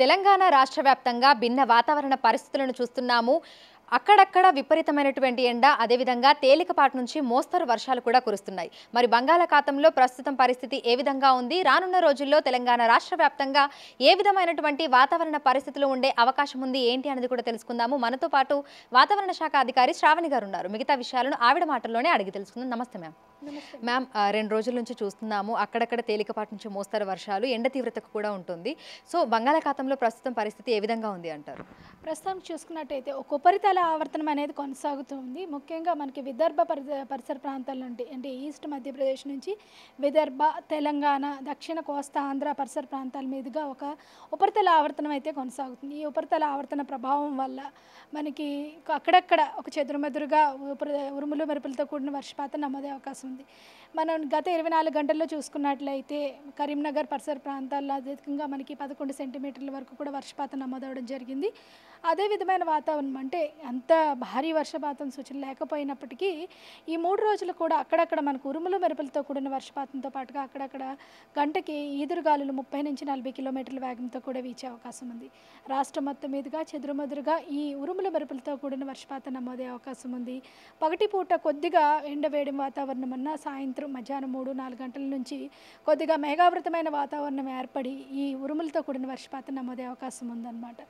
తెలంగాణ రాష్ట్ర వ్యాప్తంగా భిన్న వాతావరణ పరిస్థితులను చూస్తున్నాము. అక్కడక్కడ విపరీతమైనటువంటి ఎండ, అదేవిధంగా తేలికపాటి నుంచి మోస్తరు వర్షాలు కూడా కురుస్తున్నాయి. మరి బంగాళాఖాతంలో ప్రస్తుతం పరిస్థితి ఏ విధంగా ఉంది? రానున్న రోజుల్లో తెలంగాణ రాష్ట్ర వ్యాప్తంగా ఏ విధమైనటువంటి వాతావరణ పరిస్థితులు ఉండే అవకాశం ఉంది ఏంటి అనేది కూడా తెలుసుకుందాము. మనతో పాటు వాతావరణ శాఖ అధికారి శ్రావణి గారు ఉన్నారు. మిగతా విషయాలను ఆవిడ మాటల్లోనే అడిగి తెలుసుకుందాం. నమస్తే మ్యామ్. మ్యామ్, 2 రోజుల నుంచి చూస్తున్నాము అక్కడక్కడ తేలికపాటి నుంచి మోస్తరు వర్షాలు, ఎండ తీవ్రతకు కూడా ఉంటుంది. సో బంగాళాఖాతంలో ప్రస్తుతం పరిస్థితి ఏ విధంగా ఉంది అంటారు? ప్రస్తుతం చూసుకున్నట్టయితే ఒక ఉపరితల ఆవర్తనం అనేది కొనసాగుతుంది. ముఖ్యంగా మనకి విదర్భ పరిసర ప్రాంతాల నుండి అంటే ఈస్ట్ మధ్యప్రదేశ్ నుంచి విదర్భ, తెలంగాణ, దక్షిణ కోస్తా ఆంధ్ర పరిసర ప్రాంతాల మీదుగా ఒక ఉపరితల ఆవర్తనం అయితే కొనసాగుతుంది. ఈ ఉపరితల ఆవర్తన ప్రభావం వల్ల మనకి అక్కడక్కడ ఒక చెదురుమెదురుగా ఉరుములు మెరుపులతో కూడిన వర్షపాతం నమోదే అవకాశం ఉంది. మనం గత 24 గంటల్లో చూసుకున్నట్లయితే కరీంనగర్ పరిసర ప్రాంతాల్లో అధికంగా మనకి 11 సెంటీమీటర్ల వరకు కూడా వర్షపాతం నమోదవడం జరిగింది. అదే విధమైన వాతావరణం అంటే అంత భారీ వర్షపాతం సూచన లేకపోయినప్పటికీ ఈ 3 రోజులు కూడా అక్కడక్కడ మనకు ఉరుములు మెరుపులతో కూడిన వర్షపాతంతో పాటుగా అక్కడక్కడ గంటకి ఈదురుగాలులు 30 నుంచి 40 కిలోమీటర్ల వేగంతో కూడా వీచే అవకాశం ఉంది. రాష్ట్రం మొత్తం మీదుగా చెదురుమదురుగా ఈ ఉరుముల మెరుపులతో కూడిన వర్షపాతం నమోదే అవకాశం ఉంది. పగటిపూట కొద్దిగా ఎండవేడి వాతావరణం అన్న సాయంత్రం మధ్యాహ్నం 3-4 గంటల నుంచి కొద్దిగా మేఘావృతమైన వాతావరణం ఏర్పడి ఈ ఉరుములతో కూడిన వర్షపాతం నమోదే అవకాశం ఉందన్నమాట.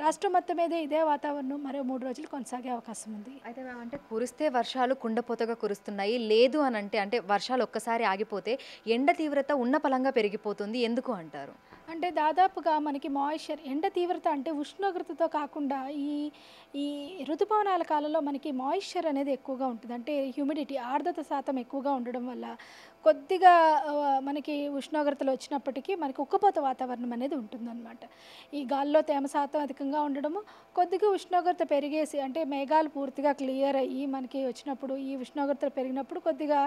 రాష్ట్రం మొత్తం మీద ఇదే వాతావరణం మరో 3 రోజులు కొనసాగే అవకాశం ఉంది. అయితే అంటే కురిస్తే వర్షాలు కుండపోతగా కురుస్తున్నాయి, లేదు అని అంటే వర్షాలు ఒక్కసారి ఆగిపోతే ఎండ తీవ్రత ఉన్న పలంగా పెరిగిపోతుంది, ఎందుకు అంటారు? అంటే దాదాపుగా మనకి మాయిశ్చర్ ఎండ తీవ్రత అంటే ఉష్ణోగ్రతతో కాకుండా ఈ ఈ ఋతుపవనాల కాలంలో మనకి మాయిశ్చర్ అనేది ఎక్కువగా ఉంటుంది. అంటే హ్యూమిడిటీ ఆర్ద్రత శాతం ఎక్కువగా ఉండడం వల్ల కొద్దిగా మనకి ఉష్ణోగ్రతలు వచ్చినప్పటికీ మనకి ఉక్కపోత వాతావరణం అనేది ఉంటుందన్నమాట. ఈ గాల్లో తేమ శాతం అధికంగా ఉండడము, కొద్దిగా ఉష్ణోగ్రత పెరిగేసి అంటే మేఘాలు పూర్తిగా క్లియర్ అయ్యి మనకి వచ్చినప్పుడు ఈ ఉష్ణోగ్రతలు పెరిగినప్పుడు కొద్దిగా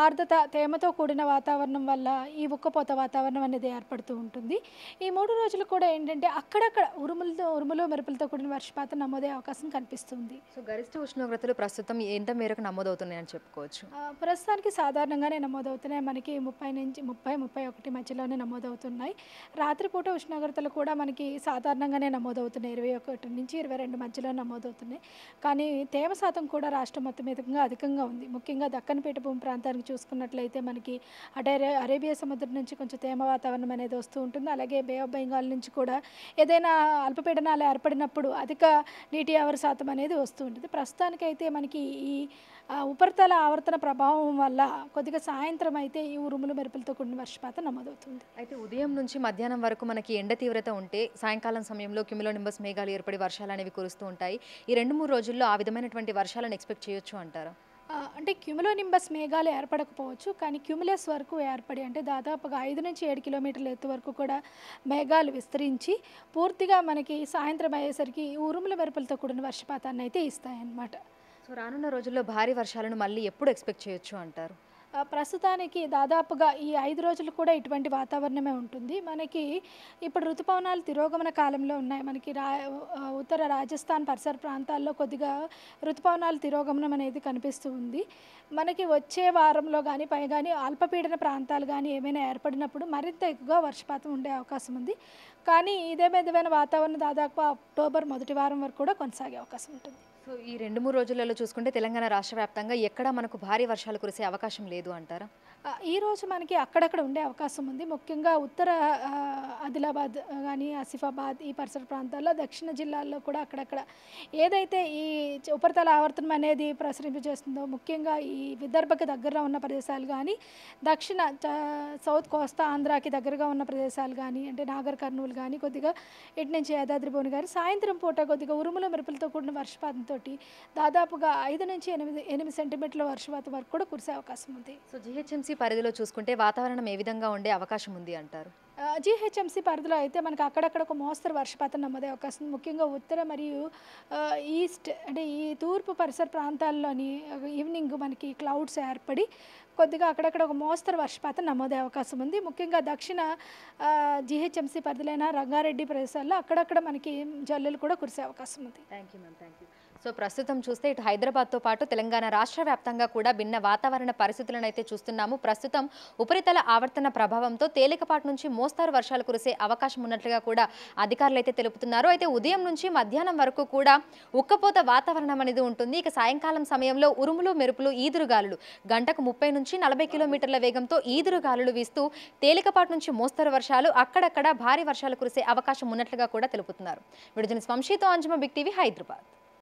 ఆర్ద్రత తేమతో కూడిన వాతావరణం వల్ల ఈ ఉక్కపోత వాతావరణం అనేది ఏర్పడుతూ ఉంటుంది. ఈ 3 రోజులు కూడా ఏంటంటే అక్కడక్కడ ఉరుములు మెరుపులతో కూడిన వర్షపాతం నమోదే అవకాశం కనిపిస్తుంది. సో గరిష్ట ఉష్ణోగ్రతలు ప్రస్తుతం ఎంత మేరకు నమోదవుతున్నాయని చెప్పుకోవచ్చు? ప్రస్తుతానికి సాధారణంగానే నమోదవుతున్నాయి. మనకి 30 నుంచి 31 మధ్యలోనే నమోదవుతున్నాయి. రాత్రిపూట ఉష్ణోగ్రతలు కూడా మనకి సాధారణంగానే నమోదవుతున్నాయి. 21 నుంచి 22 మధ్యలో నమోదవుతున్నాయి. కానీ తేమ శాతం కూడా రాష్ట్రం మొత్తం మీదుగా అధికంగా ఉంది. ముఖ్యంగా దక్కన్ పీఠభూమి ప్రాంతానికి చూసుకున్నట్లయితే మనకి అటే అరేబియా సముద్రం నుంచి కొంచెం తేమ వాతావరణం అనేది వస్తూ ఉంటుంది. అలాగే బే ఆఫ్ బెంగాల్ నుంచి కూడా ఏదైనా అల్పపీడనాలు ఏర్పడినప్పుడు అధిక నీటి ఆవిరి శాతం అనేది వస్తూ ఉంటుంది. ప్రస్తుతానికైతే మనకి ఈ ఉపరితల ఆవర్తన ప్రభావం వల్ల కొద్దిగా సాయంత్రం అయితే ఈ ఉరుములు మెరుపులతో కూడిన వర్షపాతం నమోదవుతుంది. అయితే ఉదయం నుంచి మధ్యాహ్నం వరకు మనకి ఎండ తీవ్రత ఉంటే సాయంకాలం సమయంలో క్యుములోనింబస్ మేఘాలు ఏర్పడి వర్షాలు అనేవి కురుస్తూ ఉంటాయి. ఈ 2-3 రోజుల్లో ఆ విధమైనటువంటి వర్షాలను ఎక్స్పెక్ట్ చేయొచ్చు అంటారా? అంటే క్యుములోనింబస్ మేఘాలు ఏర్పడకపోవచ్చు, కానీ క్యుములస్ వరకు ఏర్పడి అంటే దాదాపుగా 5 నుంచి 7 కిలోమీటర్ల ఎత్తు వరకు కూడా మేఘాలు విస్తరించి పూర్తిగా మనకి సాయంత్రం అయ్యేసరికి ఉరుముల మెరుపులతో కూడిన వర్షపాతాన్ని అయితే ఇస్తాయన్నమాట. సో రానున్న రోజుల్లో భారీ వర్షాలను మళ్ళీ ఎప్పుడు ఎక్స్పెక్ట్ చేయొచ్చు అంటారు? ప్రస్తుతానికి దాదాపుగా ఈ 5 రోజులు కూడా ఇటువంటి వాతావరణమే ఉంటుంది. మనకి ఇప్పుడు ఋతుపవనాలు తిరోగమన కాలంలో ఉన్నాయి. మనకి ఉత్తర రాజస్థాన్ పరిసర ప్రాంతాల్లో కొద్దిగా ఋతుపవనాలు తిరోగమనం అనేది కనిపిస్తూ ఉంది. మనకి వచ్చే వారంలో కానీ కానీ అల్పపీడన ప్రాంతాలు కానీ ఏమైనా ఏర్పడినప్పుడు మరింత ఎక్కువగా వర్షపాతం ఉండే అవకాశం ఉంది. కానీ ఇదే విధమైన వాతావరణం దాదాపు అక్టోబర్ మొదటి వారం వరకు కూడా కొనసాగే అవకాశం ఉంటుంది. సో ఈ 2-3 రోజులలో చూసుకుంటే తెలంగాణ రాష్ట్ర వ్యాప్తంగా ఎక్కడా మనకు భారీ వర్షాలు కురిసే అవకాశం లేదు అంటారా? ఈరోజు మనకి అక్కడక్కడ ఉండే అవకాశం ఉంది. ముఖ్యంగా ఉత్తర ఆదిలాబాద్ కానీ ఆసిఫాబాద్ ఈ పరిసర ప్రాంతాల్లో, దక్షిణ జిల్లాల్లో కూడా అక్కడక్కడ ఏదైతే ఈ ఉపరితల ఆవర్తనం అనేది ప్రసరింపజేస్తుందో ముఖ్యంగా ఈ విదర్భకి దగ్గరలో ఉన్న ప్రదేశాలు కానీ, దక్షిణ సౌత్ కోస్తా ఆంధ్రాకి దగ్గరగా ఉన్న ప్రదేశాలు కానీ అంటే నాగర్ కర్నూలు కానీ కొద్దిగా ఇటు నుంచి యాదాద్రి భువనగిరి కానీ సాయంత్రం పూట కొద్దిగా ఉరుముల మెరుపులతో కూడిన వర్షపాతంతో దాదాపుగా 5 నుంచి 8 సెంటీమీటర్ల వర్షపాతం వరకు కూడా కురిసే అవకాశం ఉంది. సో జీహెచ్ఎంసీ పరిధిలో చూసుకుంటే వాతావరణం ఏ విధంగా ఉండే అవకాశం ఉంది అంటారు? జీహెచ్ఎంసీ పరిధిలో అయితే మనకు అక్కడక్కడ ఒక మోస్తరు వర్షపాతం నమోదే అవకాశం ఉంది. ముఖ్యంగా ఉత్తర మరియు ఈస్ట్ అంటే ఈ తూర్పు పరిసర ప్రాంతాల్లోని ఈవినింగ్ మనకి క్లౌడ్స్ ఏర్పడి కొద్దిగా అక్కడక్కడ ఒక మోస్తరు వర్షపాతం నమోదే అవకాశం ఉంది. ముఖ్యంగా దక్షిణ జీహెచ్ఎంసీ పరిధిలైన రంగారెడ్డి ప్రదేశాల్లో అక్కడక్కడ మనకి జల్లులు కూడా కురిసే అవకాశం ఉంది. Thank you ma'am, thank you. So ప్రస్తుతం చూస్తే ఇటు హైదరాబాద్తో పాటు తెలంగాణ రాష్ట్ర వ్యాప్తంగా కూడా భిన్న వాతావరణ పరిస్థితులను అయితే చూస్తున్నాము. ప్రస్తుతం ఉపరితల ఆవర్తన ప్రభావంతో తేలికపాటి నుంచి మోస్తారు వర్షాలు కురిసే అవకాశం ఉన్నట్లుగా కూడా అధికారులు అయితే తెలుపుతున్నారు. అయితే ఉదయం నుంచి మధ్యాహ్నం వరకు కూడా ఉక్కపోత వాతావరణం అనేది ఉంటుంది. ఇక సాయంకాలం సమయంలో ఉరుములు మెరుపులు ఈదురుగాలులు గంటకు 30 నుంచి 40 కిలోమీటర్ల వేగంతో ఈదురుగాలులు వీస్తూ తేలికపాటి నుంచి మోస్తరు వర్షాలు అక్కడక్కడ భారీ వర్షాలు కురిసే అవకాశం ఉన్నట్లుగా కూడా తెలుపుతున్నారు. విడుదల వంశీతో అంజుమ, బిగ్ టీవీ, హైదరాబాద్.